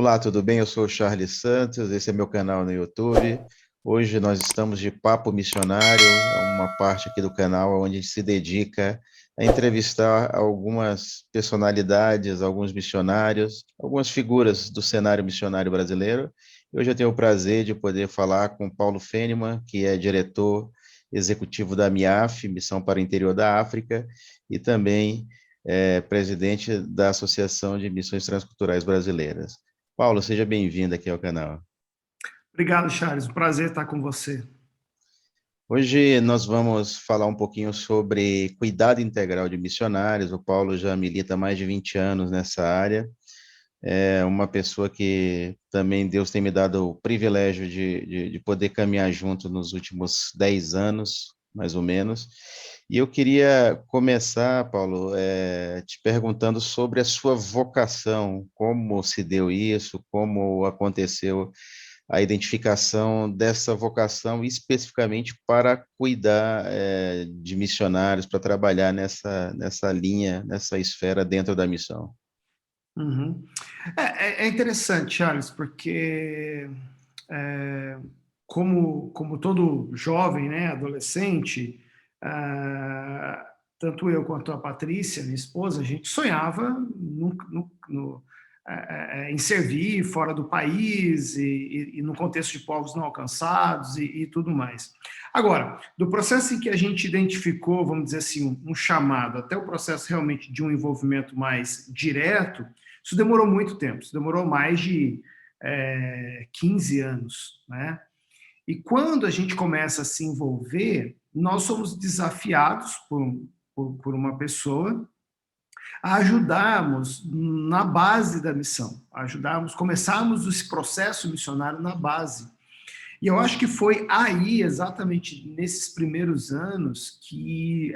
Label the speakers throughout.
Speaker 1: Olá, tudo bem? Eu sou o Charles Santos, esse é meu canal no YouTube. Hoje nós estamos de Papo Missionário, é uma parte aqui do canal onde a gente se dedica a entrevistar algumas personalidades, alguns missionários, algumas figuras do cenário missionário brasileiro. Hoje eu tenho o prazer de poder falar com Paulo Feniman, que é diretor executivo da MIAF, Missão para o Interior da África, e também presidente da Associação de Missões Transculturais Brasileiras. Paulo, seja bem-vindo aqui ao canal.
Speaker 2: Obrigado, Charles. Um prazer estar com você.
Speaker 1: Hoje nós vamos falar um pouquinho sobre cuidado integral de missionários. O Paulo já milita há mais de 20 anos nessa área. É uma pessoa que também Deus tem me dado o privilégio de poder caminhar junto nos últimos 10 anos, mais ou menos. E eu queria começar, Paulo, te perguntando sobre a sua vocação, como se deu isso, como aconteceu a identificação dessa vocação especificamente para cuidar de missionários, para trabalhar nessa linha, nessa esfera dentro da missão.
Speaker 2: Uhum. É interessante, Charles, porque é, como todo jovem, né, adolescente, tanto eu quanto a Patrícia, minha esposa, a gente sonhava em servir fora do país e no contexto de povos não alcançados e tudo mais. Agora, do processo em que a gente identificou, vamos dizer assim, um chamado, até o processo realmente de um envolvimento mais direto, isso demorou muito tempo, isso demorou mais de 15 anos, né? E quando a gente começa a se envolver, nós somos desafiados por uma pessoa a ajudarmos na base da missão, começarmos esse processo missionário na base. E eu acho que foi aí, exatamente nesses primeiros anos, que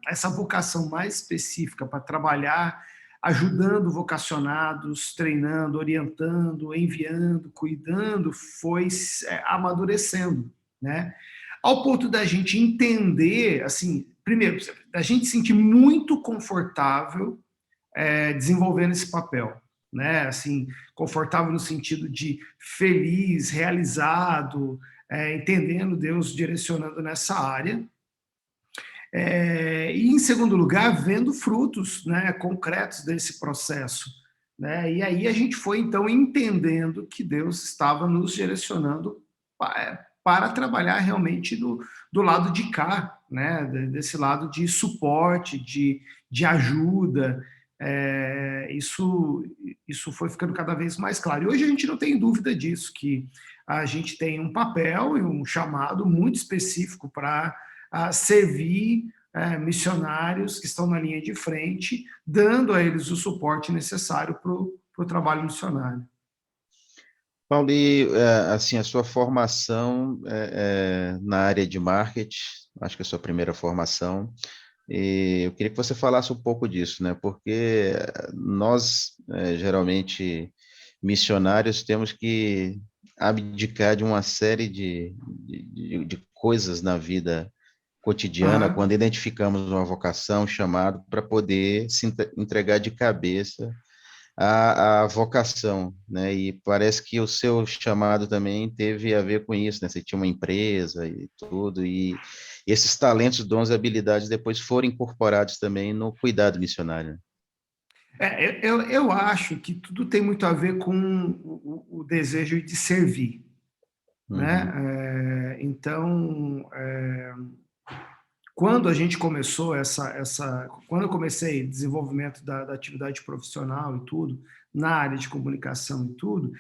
Speaker 2: essa vocação mais específica para trabalhar ajudando vocacionados, treinando, orientando, enviando, cuidando, foi amadurecendo, né? Ao ponto da gente entender, assim, primeiro, da gente se sentir muito confortável desenvolvendo esse papel, né? Assim, confortável no sentido de feliz, realizado, entendendo Deus direcionando nessa área. E, em segundo lugar, vendo frutos, né, concretos desse processo. Né? E aí a gente foi, então, entendendo que Deus estava nos direcionando para trabalhar realmente do lado de cá, né? Desse lado de suporte, de ajuda. Isso foi ficando cada vez mais claro. E hoje a gente não tem dúvida disso, que a gente tem um papel e um chamado muito específico para servir missionários que estão na linha de frente, dando a eles o suporte necessário para o trabalho missionário.
Speaker 1: Paulo, e assim, a sua formação na área de marketing, acho que é a sua primeira formação, e eu queria que você falasse um pouco disso, né? Porque nós, geralmente, missionários, temos que abdicar de uma série de coisas na vida cotidiana
Speaker 2: Aham.
Speaker 1: quando identificamos uma vocação, um chamado, para poder se entregar de cabeça à vocação, né? E parece que o seu chamado também teve a ver com isso, né? Você tinha uma empresa e tudo, e esses talentos, dons e habilidades depois foram incorporados também no cuidado missionário.
Speaker 2: Eu acho que tudo tem muito a ver com o desejo de servir, né?
Speaker 1: Uhum.
Speaker 2: Então, quando a gente começou quando eu comecei desenvolvimento da atividade profissional e tudo, na área de comunicação e tudo,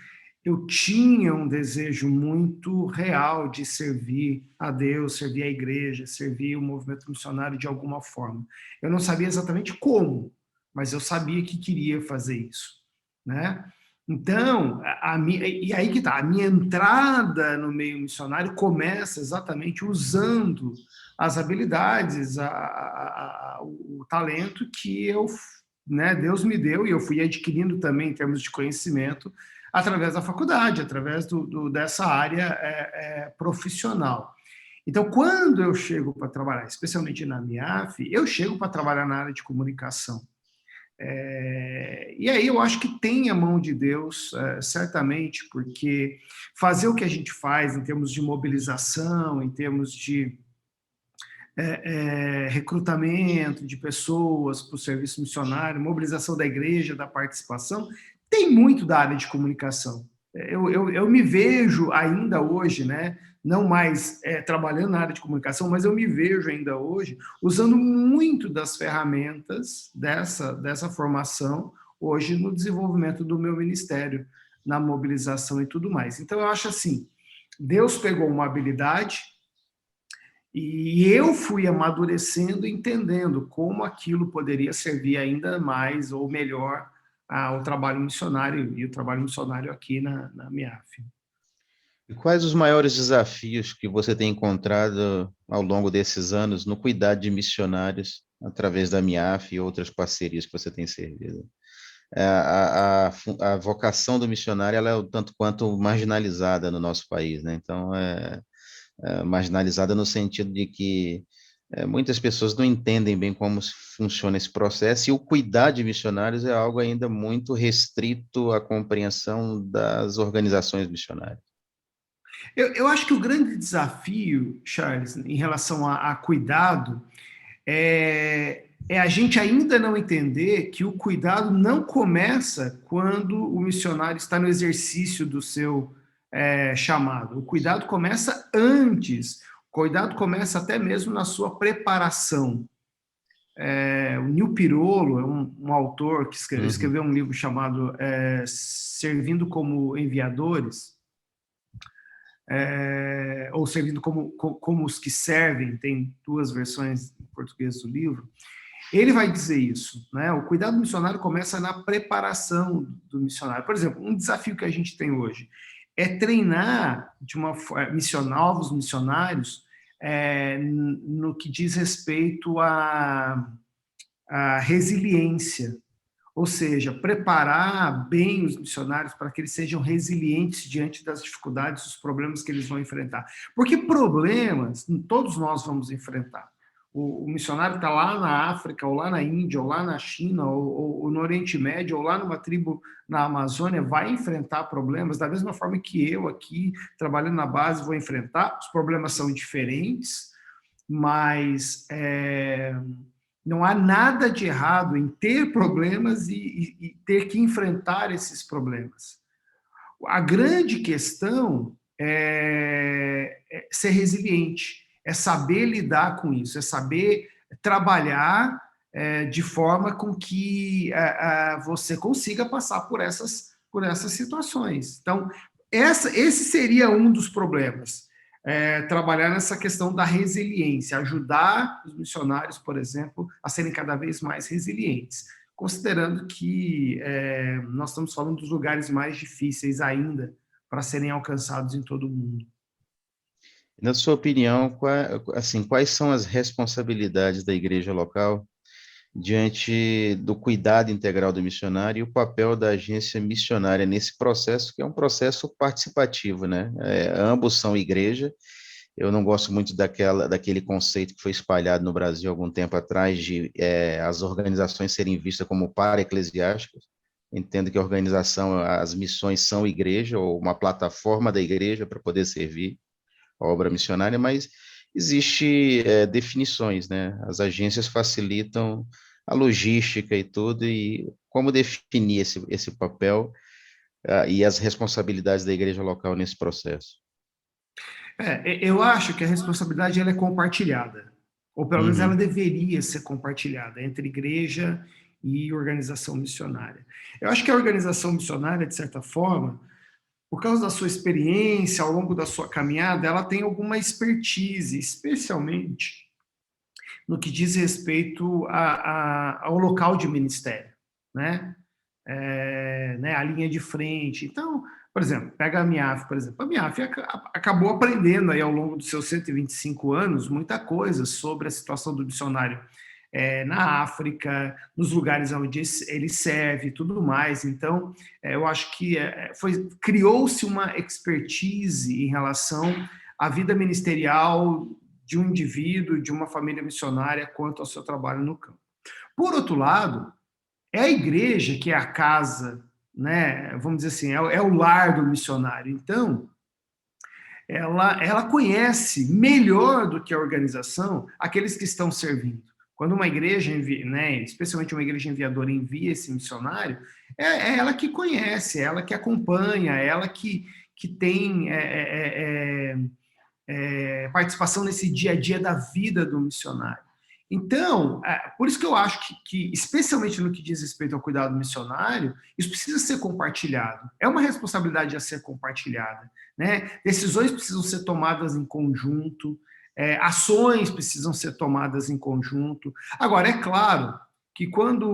Speaker 2: eu tinha um desejo muito real de servir a Deus, servir a igreja, servir o movimento missionário de alguma forma. Eu não sabia exatamente como, mas eu sabia que queria fazer isso, né? Então, e aí que tá, a minha entrada no meio missionário começa exatamente usando as habilidades, o talento que Deus me deu e eu fui adquirindo também em termos de conhecimento através da faculdade, através dessa área profissional. Então, quando eu chego para trabalhar, especialmente na MIAF, eu chego para trabalhar na área de comunicação. E aí eu acho que tem a mão de Deus, certamente, porque fazer o que a gente faz em termos de mobilização, em termos de recrutamento de pessoas para o serviço missionário, mobilização da igreja, da participação, tem muito da área de comunicação. Eu me vejo ainda hoje, né, não mais trabalhando na área de comunicação, mas eu me vejo ainda hoje usando muito das ferramentas dessa formação hoje no desenvolvimento do meu ministério, na mobilização e tudo mais. Então, eu acho assim, Deus pegou uma habilidade e eu fui amadurecendo, entendendo como aquilo poderia servir ainda mais ou melhor ao trabalho missionário e o trabalho missionário aqui na MIAF.
Speaker 1: E quais os maiores desafios que você tem encontrado ao longo desses anos no cuidado de missionários através da MIAF e outras parcerias que você tem servido? A vocação do missionário ela é o tanto quanto marginalizada no nosso país, né? Então, marginalizada no sentido de que muitas pessoas não entendem bem como funciona esse processo e o cuidar de missionários é algo ainda muito restrito à compreensão das organizações missionárias.
Speaker 2: Eu acho que o grande desafio, Charles, em relação a cuidado, é a gente ainda não entender que o cuidado não começa quando o missionário está no exercício do seu chamado. O cuidado começa antes. O cuidado começa até mesmo na sua preparação. O Neil Pirolo é um autor que escreveu um livro chamado Servindo como Enviadores, ou Servindo como os que servem, tem duas versões em português do livro. Ele vai dizer isso, né? O cuidado missionário começa na preparação do missionário. Por exemplo, um desafio que a gente tem hoje é treinar novos missionários no que diz respeito à resiliência, ou seja, preparar bem os missionários para que eles sejam resilientes diante das dificuldades, dos problemas que eles vão enfrentar. Porque problemas todos nós vamos enfrentar. O missionário está lá na África, ou lá na Índia, ou lá na China, ou no Oriente Médio, ou lá numa tribo na Amazônia, vai enfrentar problemas da mesma forma que eu aqui, trabalhando na base, vou enfrentar. Os problemas são diferentes, mas não há nada de errado em ter problemas e ter que enfrentar esses problemas. A grande questão é ser resiliente, é saber lidar com isso, é saber trabalhar de forma com que você consiga passar por essas situações. Então, esse seria um dos problemas. Trabalhar nessa questão da resiliência, ajudar os missionários, por exemplo, a serem cada vez mais resilientes, considerando que nós estamos falando dos lugares mais difíceis ainda para serem alcançados em todo o mundo.
Speaker 1: Na sua opinião, quais são as responsabilidades da igreja local diante do cuidado integral do missionário e o papel da agência missionária nesse processo, que é um processo participativo, né? Ambos são igreja. Eu não gosto muito daquele conceito que foi espalhado no Brasil há algum tempo atrás de as organizações serem vistas como para-eclesiásticas. Entendo que a organização, as missões são igreja ou uma plataforma da igreja para poder servir a obra missionária, mas existe definições, né? As agências facilitam a logística e tudo, e como definir esse papel e as responsabilidades da igreja local nesse processo?
Speaker 2: Eu acho que a responsabilidade ela é compartilhada, ou pelo menos ela
Speaker 1: Uhum.
Speaker 2: deveria ser compartilhada entre igreja e organização missionária. Eu acho que a organização missionária, de certa forma, por causa da sua experiência, ao longo da sua caminhada, ela tem alguma expertise, especialmente no que diz respeito ao local de ministério, né? A linha de frente. Então, por exemplo, pega a MIAF, por exemplo. A MIAF acabou aprendendo aí ao longo dos seus 125 anos muita coisa sobre a situação do missionário na África, nos lugares onde ele serve e tudo mais. Então, eu acho que criou-se uma expertise em relação à vida ministerial de um indivíduo, de uma família missionária, quanto ao seu trabalho no campo. Por outro lado, É a igreja que é a casa, né? Vamos dizer assim, é o lar do missionário. Então, ela conhece melhor do que a organização aqueles que estão servindo. Quando uma igreja, né, especialmente uma igreja enviadora, envia esse missionário, é ela que conhece, é ela que acompanha, é ela que tem participação nesse dia a dia da vida do missionário. Então, por isso que eu acho que, especialmente no que diz respeito ao cuidado missionário, isso precisa ser compartilhado. É uma responsabilidade a ser compartilhada, né? Decisões precisam ser tomadas em conjunto, ações precisam ser tomadas em conjunto. Agora, é claro que quando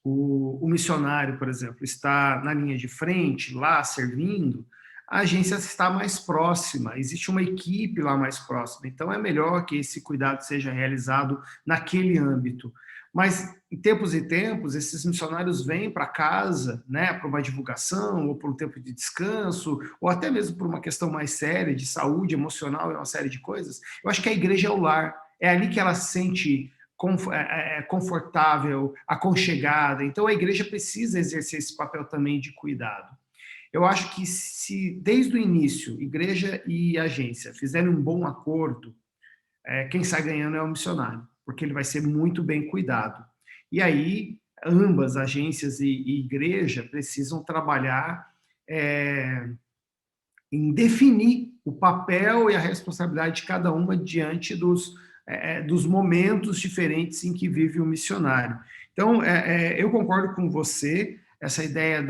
Speaker 2: o missionário, por exemplo, está na linha de frente, lá servindo, a agência está mais próxima, existe uma equipe lá mais próxima, então é melhor que esse cuidado seja realizado naquele âmbito. Mas, em tempos e tempos, esses missionários vêm para casa, né, para uma divulgação, ou por um tempo de descanso, ou até mesmo por uma questão mais séria, de saúde emocional e uma série de coisas. Eu acho que a igreja é o lar, é ali que ela se sente confortável, aconchegada. Então, a igreja precisa exercer esse papel também de cuidado. Eu acho que se, desde o início, igreja e agência fizerem um bom acordo, quem sai ganhando é o missionário, porque ele vai ser muito bem cuidado. E aí, ambas, agências e igreja, precisam trabalhar em definir o papel e a responsabilidade de cada uma diante dos momentos diferentes em que vive o missionário. Então, eu concordo com você, essa ideia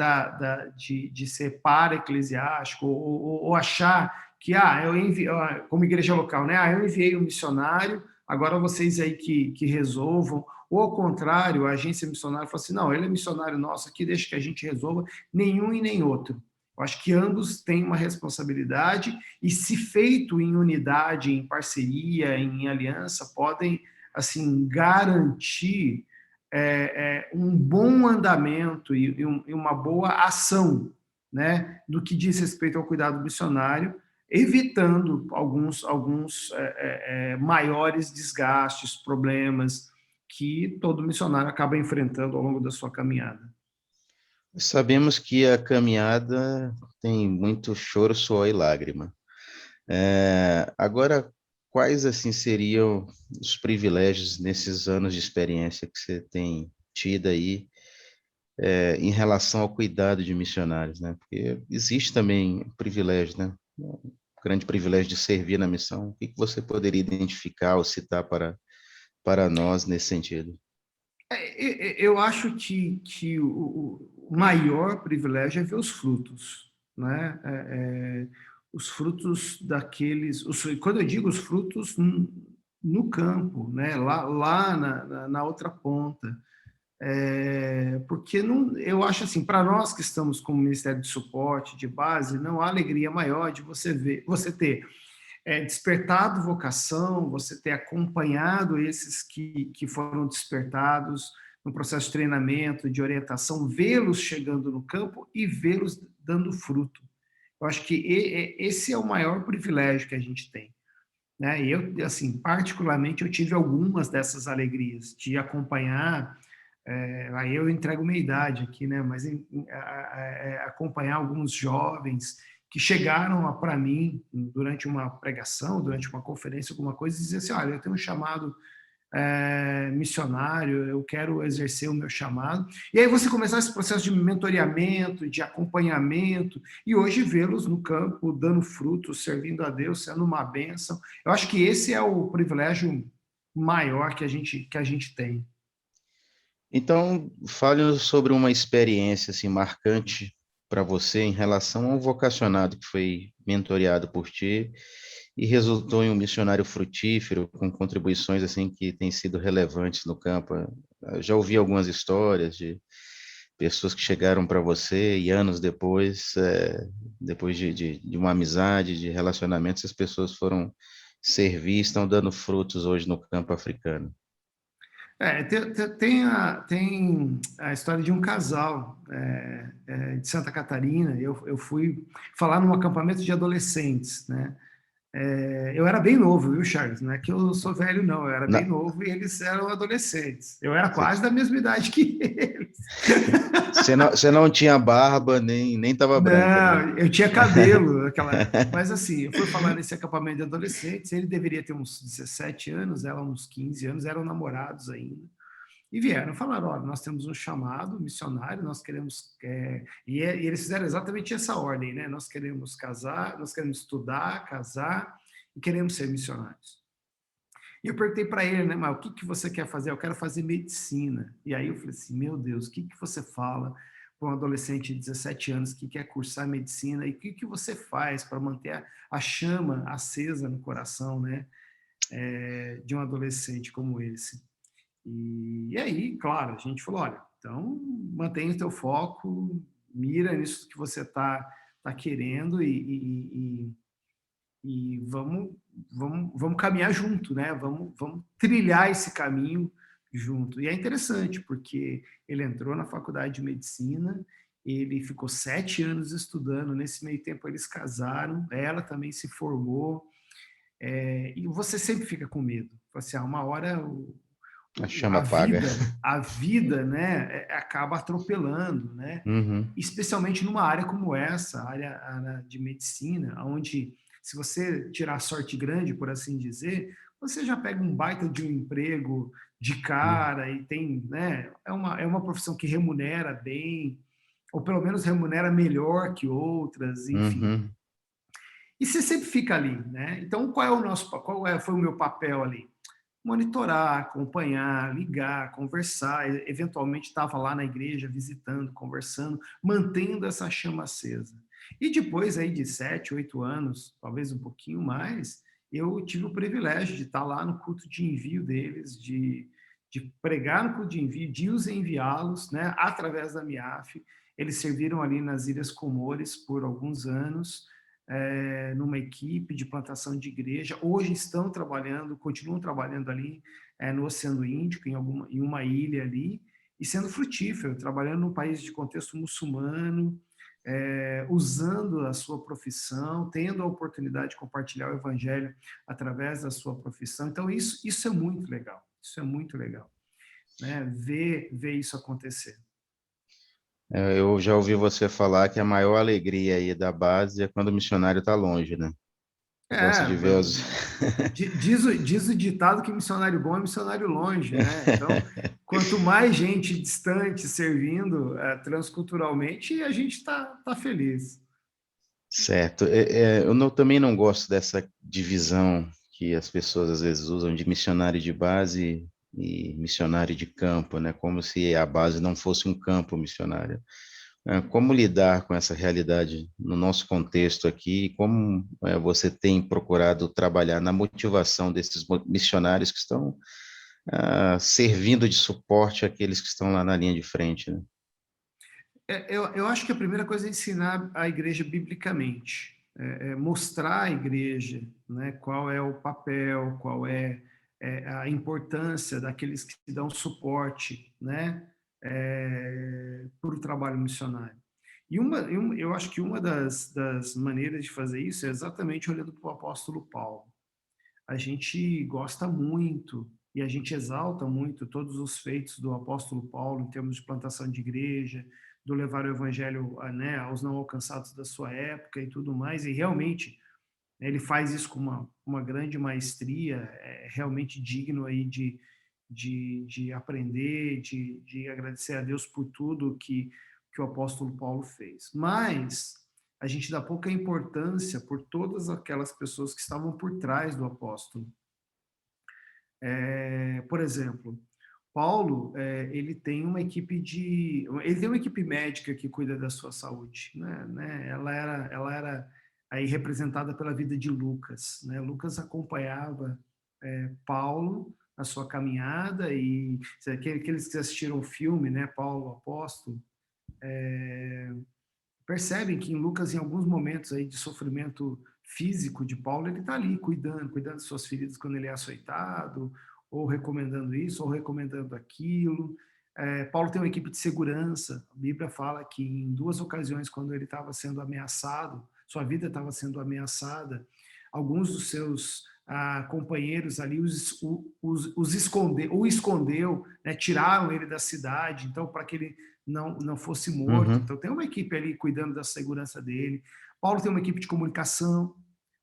Speaker 2: de ser para-eclesiástico, ou achar que, eu envio, como igreja local, né? Eu enviei um missionário, agora vocês aí que resolvam. Ou, ao contrário, a agência missionária fala assim, não, ele é missionário nosso aqui, deixa que a gente resolva, nenhum e nem outro. Eu acho que ambos têm uma responsabilidade e, se feito em unidade, em parceria, em aliança, podem assim garantir um bom andamento e uma boa ação, né, do que diz respeito ao cuidado missionário, evitando alguns maiores desgastes, problemas que todo missionário acaba enfrentando ao longo da sua caminhada.
Speaker 1: Sabemos que a caminhada tem muito choro, suor e lágrima. Agora, quais assim seriam os privilégios nesses anos de experiência que você tem tido aí em relação ao cuidado de missionários, né? Porque existe também privilégio, né? Um grande privilégio de servir na missão. O que você poderia identificar ou citar para nós nesse sentido?
Speaker 2: Eu acho que o maior privilégio é ver os frutos, né? Os frutos daqueles. Quando eu digo os frutos no campo, né? Lá na outra ponta. Porque não, eu acho assim, para nós que estamos como Ministério de Suporte, de base, não há alegria maior de você ter despertado vocação, você ter acompanhado esses que foram despertados no processo de treinamento, de orientação, vê-los chegando no campo e vê-los dando fruto. Eu acho que esse é o maior privilégio que a gente tem. Né? E eu, assim, particularmente, eu tive algumas dessas alegrias de acompanhar, aí eu entrego minha idade aqui, né? Mas acompanhar alguns jovens que chegaram para mim durante uma pregação, durante uma conferência, alguma coisa, e dizer assim, olha, eu tenho um chamado missionário, eu quero exercer o meu chamado. E aí você começar esse processo de mentoreamento, de acompanhamento, e hoje vê-los no campo, dando frutos, servindo a Deus, sendo uma bênção. Eu acho que esse é o privilégio maior que a gente tem.
Speaker 1: Então, fale sobre uma experiência assim marcante para você em relação a um vocacionado que foi mentoreado por ti e resultou em um missionário frutífero com contribuições assim que têm sido relevantes no campo. Eu já ouvi algumas histórias de pessoas que chegaram para você e anos depois, depois de uma amizade, de relacionamento, essas pessoas foram servir, estão dando frutos hoje no campo africano.
Speaker 2: Tem a história de um casal de Santa Catarina. Eu fui falar num acampamento de adolescentes, né? Eu era bem novo, viu, Charles? Não é que eu sou velho, não. Eu era bem
Speaker 1: Não,
Speaker 2: novo e eles eram adolescentes. Eu era
Speaker 1: você,
Speaker 2: quase da mesma idade que eles.
Speaker 1: você não tinha barba, nem tava branca, né?
Speaker 2: Não, eu tinha cabelo naquela época. Mas assim, eu fui falar nesse acampamento de adolescentes, ele deveria ter uns 17 anos, ela uns 15 anos, eram namorados ainda. E vieram falar, olha, nós temos um chamado missionário, nós queremos... e eles fizeram exatamente essa ordem, né? Nós queremos casar, nós queremos estudar, casar e queremos ser missionários. E eu perguntei para ele, né, mas o que você quer fazer? Eu quero fazer medicina. E aí eu falei assim, meu Deus, o que você fala para um adolescente de 17 anos que quer cursar medicina? E o que você faz para manter a chama acesa no coração, né, de um adolescente como esse? E aí, claro, a gente falou, olha, então mantenha o teu foco, mira nisso que você tá querendo e vamos caminhar junto, né? Vamos trilhar esse caminho junto. E é interessante, porque ele entrou na faculdade de medicina, ele ficou 7 anos estudando, nesse meio tempo eles casaram, ela também se formou, e você sempre fica com medo. Assim, uma hora
Speaker 1: A chama apaga.
Speaker 2: a vida, né, acaba atropelando, né?
Speaker 1: Uhum,
Speaker 2: Especialmente numa área como essa, área de medicina, onde se você tirar sorte grande, por assim dizer, você já pega um baita de um emprego de
Speaker 1: uhum,
Speaker 2: cara e tem, né, é uma profissão que remunera bem, ou pelo menos remunera melhor que outras, enfim.
Speaker 1: uhum.
Speaker 2: E você sempre fica ali, né? Então, foi o meu papel ali? Monitorar, acompanhar, ligar, conversar, eventualmente estava lá na igreja visitando, conversando, mantendo essa chama acesa. E depois aí de 7, 8 anos, talvez um pouquinho mais, eu tive o privilégio de estar lá no culto de envio deles, de pregar no culto de envio, de os enviá-los, né, através da MIAF. Eles serviram ali nas Ilhas Comores por alguns anos, numa equipe de plantação de igreja. Hoje estão trabalhando, continuam trabalhando ali no Oceano Índico, em uma ilha ali, e sendo frutífero, trabalhando num país de contexto muçulmano, usando a sua profissão, tendo a oportunidade de compartilhar o evangelho através da sua profissão. Então, isso é muito legal. Isso é muito legal, né? Ver isso acontecer.
Speaker 1: Eu já ouvi você falar que a maior alegria aí da base é quando o missionário está longe, né? Você gosta
Speaker 2: É,
Speaker 1: de ver os.
Speaker 2: diz o ditado que missionário bom é missionário longe, né? Então, quanto mais gente distante servindo transculturalmente, a gente tá feliz.
Speaker 1: Certo. Eu também não gosto dessa divisão que as pessoas às vezes usam de missionário de base e missionário de campo, né? Como se a base não fosse um campo missionário. Como lidar com essa realidade no nosso contexto aqui? Como você tem procurado trabalhar na motivação desses missionários que estão servindo de suporte àqueles que estão lá na linha de frente, né?
Speaker 2: Eu acho que a primeira coisa é ensinar a igreja biblicamente, mostrar à igreja, né, qual é o papel, qual a importância daqueles que dão suporte, né, para o trabalho missionário. Eu acho que uma das maneiras de fazer isso é exatamente olhando para o apóstolo Paulo. A gente gosta muito e a gente exalta muito todos os feitos do apóstolo Paulo em termos de plantação de igreja, do levar o evangelho, né, aos não alcançados da sua época e tudo mais, e realmente, né, ele faz isso com uma grande maestria, realmente digno aí de aprender, de agradecer a Deus por tudo que o apóstolo Paulo fez. Mas a gente dá pouca importância por todas aquelas pessoas que estavam por trás do apóstolo. Por exemplo, Paulo, ele tem uma equipe médica que cuida da sua saúde, né? Ela era aí representada pela vida de Lucas, né? Lucas acompanhava Paulo na sua caminhada e aqueles que assistiram o filme, né? Paulo, o apóstolo, percebem que em Lucas, em alguns momentos aí de sofrimento físico de Paulo, ele está ali cuidando de suas feridas quando ele é açoitado, ou recomendando isso, ou recomendando aquilo. Paulo tem uma equipe de segurança. A Bíblia fala que em 2 ocasiões, quando ele estava sendo ameaçado, sua vida estava sendo ameaçada, alguns dos seus companheiros ali escondeu, né, tiraram ele da cidade, então para que ele não fosse morto.
Speaker 1: Uhum.
Speaker 2: Então tem uma equipe ali cuidando da segurança dele. Paulo tem uma equipe de comunicação.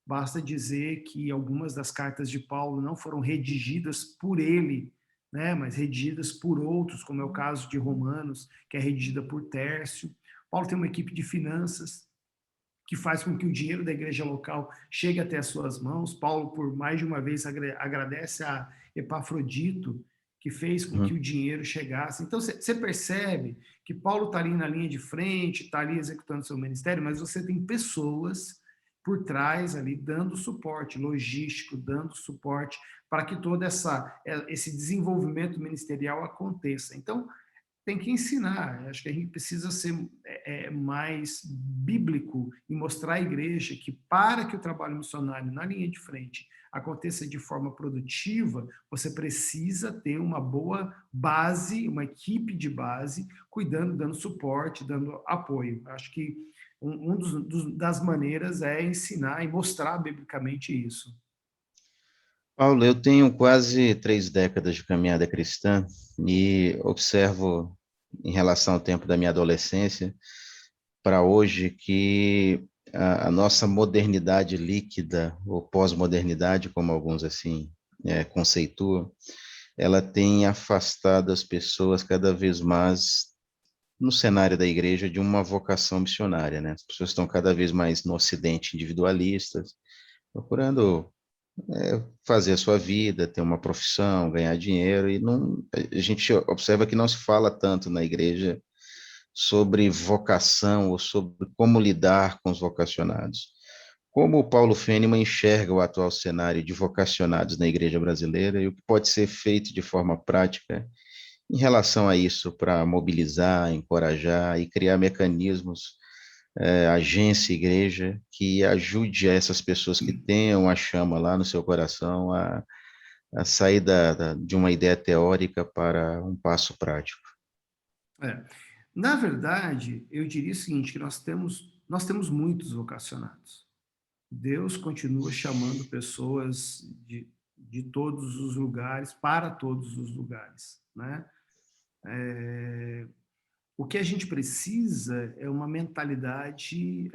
Speaker 2: Basta dizer que algumas das cartas de Paulo não foram redigidas por ele, né, mas redigidas por outros, como é o caso de Romanos, que é redigida por Tércio. Paulo tem uma equipe de finanças, que faz com que o dinheiro da igreja local chegue até as suas mãos. Paulo, por mais de uma vez, agradece a Epafrodito, que fez com que
Speaker 1: Uhum.
Speaker 2: o dinheiro chegasse. Então, você percebe que Paulo está ali na linha de frente, está ali executando seu ministério, mas você tem pessoas por trás ali dando suporte logístico, dando suporte para que todo esse desenvolvimento ministerial aconteça. Então, tem que ensinar. Acho que a gente precisa ser mais bíblico e mostrar à igreja que, para que o trabalho missionário na linha de frente aconteça de forma produtiva, você precisa ter uma boa base, uma equipe de base, cuidando, dando suporte, dando apoio. Acho que das maneiras é ensinar e mostrar biblicamente isso.
Speaker 1: Paulo, eu tenho quase 3 décadas de caminhada cristã e observo, em relação ao tempo da minha adolescência para hoje, que a nossa modernidade líquida, ou pós-modernidade, como alguns assim conceituam, ela tem afastado as pessoas cada vez mais no cenário da igreja de uma vocação missionária, né? As pessoas estão cada vez mais no ocidente individualistas, procurando fazer a sua vida, ter uma profissão, ganhar dinheiro, e não, a gente observa que não se fala tanto na igreja sobre vocação ou sobre como lidar com os vocacionados. Como o Paulo Fênima enxerga o atual cenário de vocacionados na igreja brasileira e o que pode ser feito de forma prática em relação a isso para mobilizar, encorajar e criar mecanismos, agência, igreja, que ajude a essas pessoas que tenham a chama lá no seu coração a sair de uma ideia teórica para um passo prático.
Speaker 2: É. Na verdade, eu diria o seguinte, que nós temos muitos vocacionados. Deus continua chamando pessoas de todos os lugares, para todos os lugares, né? O que a gente precisa é uma mentalidade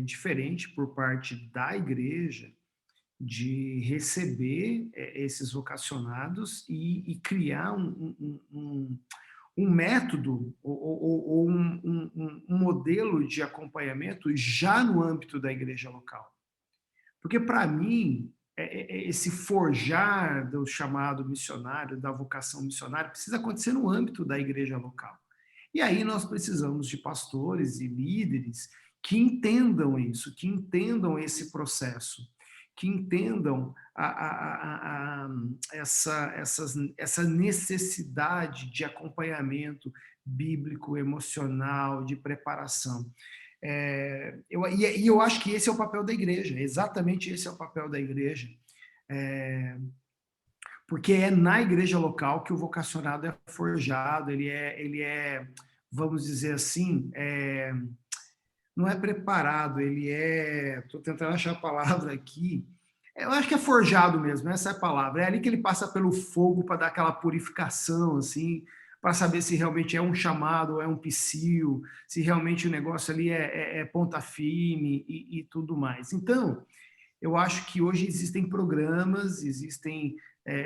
Speaker 2: diferente por parte da igreja de receber esses vocacionados e criar um método ou um modelo de acompanhamento já no âmbito da igreja local. Porque, para mim, esse forjar do chamado missionário, da vocação missionária, precisa acontecer no âmbito da igreja local. E aí nós precisamos de pastores e líderes que entendam isso, que entendam esse processo, que entendam essa necessidade de acompanhamento bíblico, emocional, de preparação. E eu acho que esse é o papel da igreja, exatamente esse é o papel da igreja, porque é na igreja local que o vocacionado é forjado, ele é vamos dizer assim, não é preparado, estou tentando achar a palavra aqui, eu acho que é forjado mesmo, essa é a palavra, é ali que ele passa pelo fogo para dar aquela purificação, assim, para saber se realmente é um chamado ou é um psil, se realmente o negócio ali é ponta firme e tudo mais. Então, eu acho que hoje existem programas, existem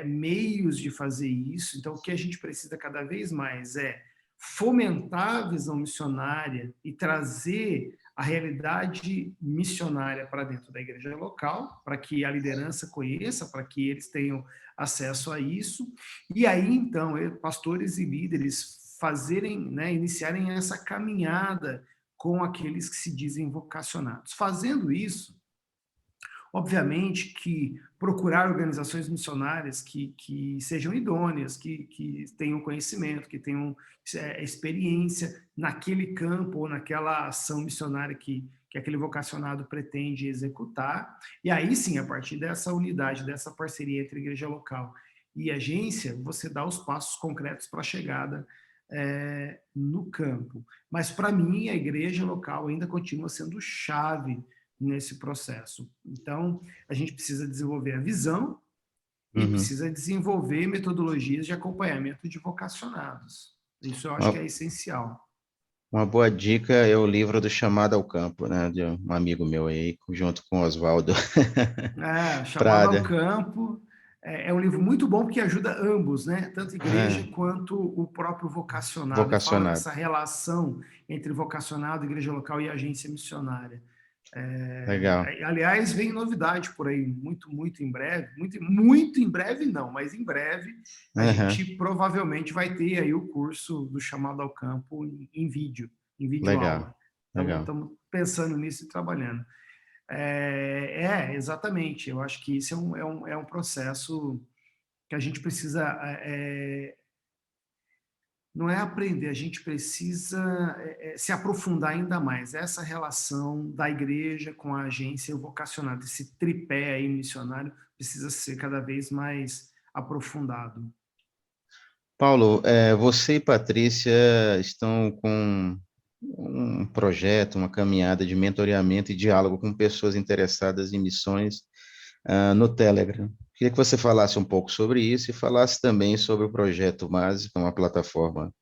Speaker 2: meios de fazer isso, então o que a gente precisa cada vez mais é fomentar a visão missionária e trazer a realidade missionária para dentro da igreja local, para que a liderança conheça, para que eles tenham acesso a isso, e aí então pastores e líderes fazerem, né, iniciarem essa caminhada com aqueles que se dizem vocacionados. Fazendo isso, obviamente que procurar organizações missionárias que sejam idôneas, que tenham conhecimento, que tenham experiência naquele campo ou naquela ação missionária que aquele vocacionado pretende executar. E aí sim, a partir dessa unidade, dessa parceria entre igreja local e agência, você dá os passos concretos para a chegada no campo. Mas, para mim, a igreja local ainda continua sendo chave nesse processo. Então, a gente precisa desenvolver a visão e
Speaker 1: Uhum.
Speaker 2: precisa desenvolver metodologias de acompanhamento de vocacionados. Isso eu acho que
Speaker 1: Uma,
Speaker 2: é essencial.
Speaker 1: uma boa dica é o livro do Chamado ao Campo, né, de um amigo meu aí, junto com Oswaldo
Speaker 2: Chamado ao
Speaker 1: Prada.
Speaker 2: Campo é um livro muito bom porque ajuda ambos, né? Tanto a igreja
Speaker 1: É,
Speaker 2: quanto o próprio vocacionado, e fala
Speaker 1: vocacionado.
Speaker 2: dessa relação entre vocacionado, igreja local e agência missionária.
Speaker 1: Legal.
Speaker 2: Aliás, vem novidade por aí, muito em breve, muito em breve não, mas em breve a
Speaker 1: Aham.
Speaker 2: gente provavelmente vai ter aí o curso do Chamado ao Campo em vídeo
Speaker 1: Legal.
Speaker 2: aula.
Speaker 1: Legal.
Speaker 2: Estamos pensando nisso e trabalhando. Exatamente. Eu acho que isso é um processo que a gente precisa, não é aprender, a gente precisa se aprofundar ainda mais. Essa relação da igreja com a agência vocacionada, esse tripé aí missionário, precisa ser cada vez mais aprofundado.
Speaker 1: Paulo, você e Patrícia estão com um projeto, uma caminhada de mentoreamento e diálogo com pessoas interessadas em missões, no Telegram. Queria que você falasse um pouco sobre isso e falasse também sobre o projeto MASE, que é uma plataforma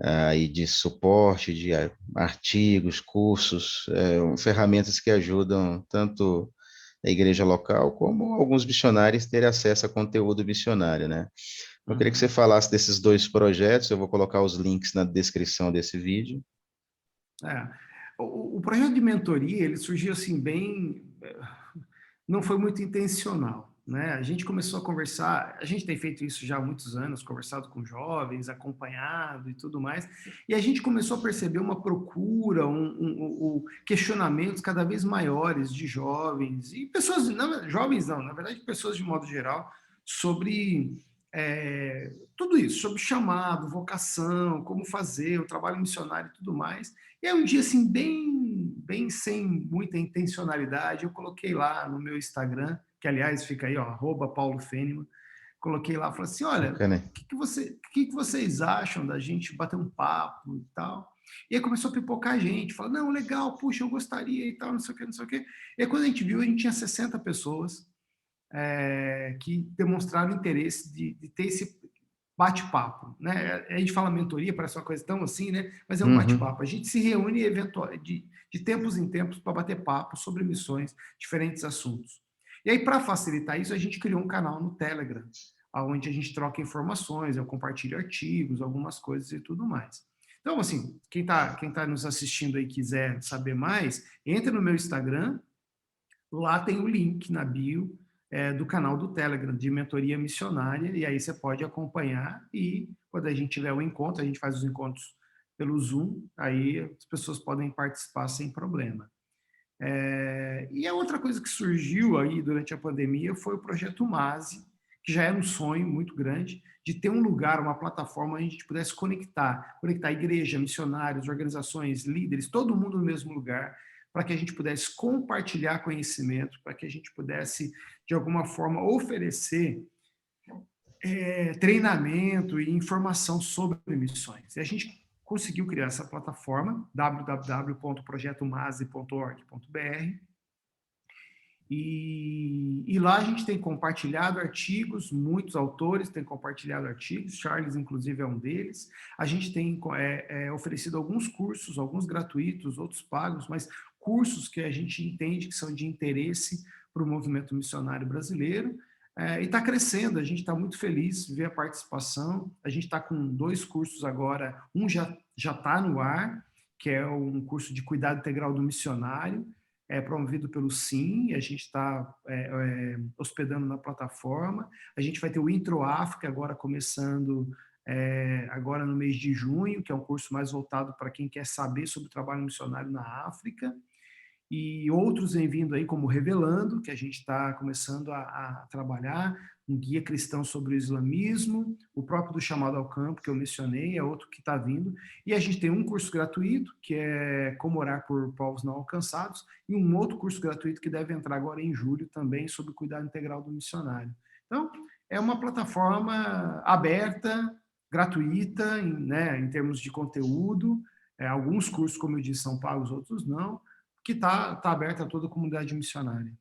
Speaker 1: aí de suporte, de artigos, cursos, ferramentas que ajudam tanto a igreja local como alguns missionários terem acesso a conteúdo missionário, né? Eu queria que você
Speaker 2: Uhum.
Speaker 1: falasse desses dois projetos, eu vou colocar os links na descrição desse vídeo.
Speaker 2: É. O projeto de mentoria, ele surgiu assim bem, não foi muito intencional, né? A gente começou a conversar, a gente tem feito isso já há muitos anos, conversado com jovens, acompanhado e tudo mais, e a gente começou a perceber uma procura, questionamentos cada vez maiores de jovens e pessoas, não, jovens não, na verdade pessoas de modo geral, sobre tudo isso, sobre chamado, vocação, como fazer, o trabalho missionário e tudo mais. E aí um dia, assim, bem sem muita intencionalidade, eu coloquei lá no meu Instagram, que aliás fica aí, ó, @Paulo Fênima, coloquei lá, falei assim, olha,
Speaker 1: Bacana.
Speaker 2: o que vocês acham da gente bater um papo e tal? E aí começou a pipocar gente, falou, não, legal, puxa, eu gostaria e tal, não sei o que, não sei o que. E aí quando a gente viu, a gente tinha 60 pessoas que demonstraram interesse de ter esse bate-papo, né? A gente fala mentoria, parece uma coisa tão assim, né? Mas é um
Speaker 1: Uhum.
Speaker 2: bate-papo. A gente se reúne de tempos em tempos para bater papo sobre missões, diferentes assuntos. E aí, para facilitar isso, a gente criou um canal no Telegram, onde a gente troca informações, eu compartilho artigos, algumas coisas e tudo mais. Então, assim, quem tá nos assistindo aí quiser saber mais, entra no meu Instagram, lá tem o link na bio do canal do Telegram, de mentoria missionária, e aí você pode acompanhar e quando a gente tiver o encontro, a gente faz os encontros pelo Zoom, aí as pessoas podem participar sem problema. E a outra coisa que surgiu aí durante a pandemia foi o projeto MASE, que já era um sonho muito grande, de ter um lugar, uma plataforma onde a gente pudesse conectar igreja, missionários, organizações, líderes, todo mundo no mesmo lugar, para que a gente pudesse compartilhar conhecimento, para que a gente pudesse, de alguma forma, oferecer treinamento e informação sobre missões. E a gente conseguiu criar essa plataforma, www.projetomase.org.br, e lá a gente tem compartilhado artigos, muitos autores têm compartilhado artigos, Charles, inclusive, é um deles. A gente tem oferecido alguns cursos, alguns gratuitos, outros pagos, mas cursos que a gente entende que são de interesse para o movimento missionário brasileiro. E está crescendo, a gente está muito feliz de ver a participação. A gente está com 2 cursos agora, um já está no ar, que é um curso de cuidado integral do missionário, promovido pelo SIM, a gente está hospedando na plataforma. A gente vai ter o Intro África agora começando agora no mês de junho, que é um curso mais voltado para quem quer saber sobre o trabalho missionário na África. E outros vêm vindo aí, como Revelando, que a gente está começando a trabalhar, um guia cristão sobre o islamismo, o próprio do Chamado ao Campo, que eu mencionei, é outro que está vindo, e a gente tem um curso gratuito, que é Como Orar por Povos Não Alcançados, e um outro curso gratuito que deve entrar agora em julho também, sobre o cuidado integral do missionário. Então, é uma plataforma aberta, gratuita, né, em termos de conteúdo, alguns cursos, como eu disse, são pagos, outros não, que tá aberta a toda a comunidade missionária.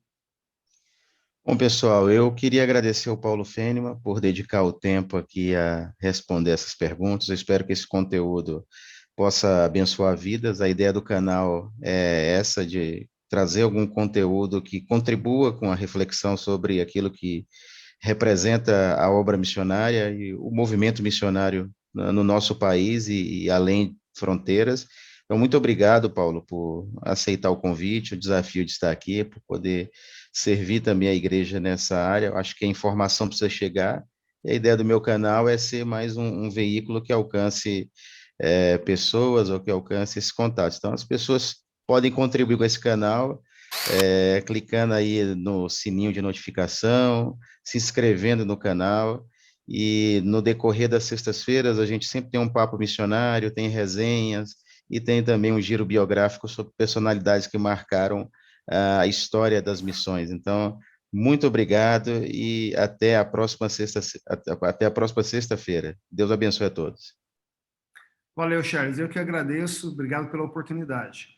Speaker 1: Bom, pessoal, eu queria agradecer ao Paulo Fênima por dedicar o tempo aqui a responder essas perguntas. Eu espero que esse conteúdo possa abençoar vidas. A ideia do canal é essa, de trazer algum conteúdo que contribua com a reflexão sobre aquilo que representa a obra missionária e o movimento missionário no nosso país e além fronteiras. Então, muito obrigado, Paulo, por aceitar o convite, o desafio de estar aqui, por poder servir também a igreja nessa área. Eu acho que a informação precisa chegar, e a ideia do meu canal é ser mais um veículo que alcance pessoas ou que alcance esses contatos. Então, as pessoas podem contribuir com esse canal, clicando aí no sininho de notificação, se inscrevendo no canal, e no decorrer das sextas-feiras a gente sempre tem um papo missionário, tem resenhas, e tem também um giro biográfico sobre personalidades que marcaram a história das missões. Então, muito obrigado e até a próxima sexta-feira. Deus abençoe a todos.
Speaker 2: Valeu, Charles. Eu que agradeço. Obrigado pela oportunidade.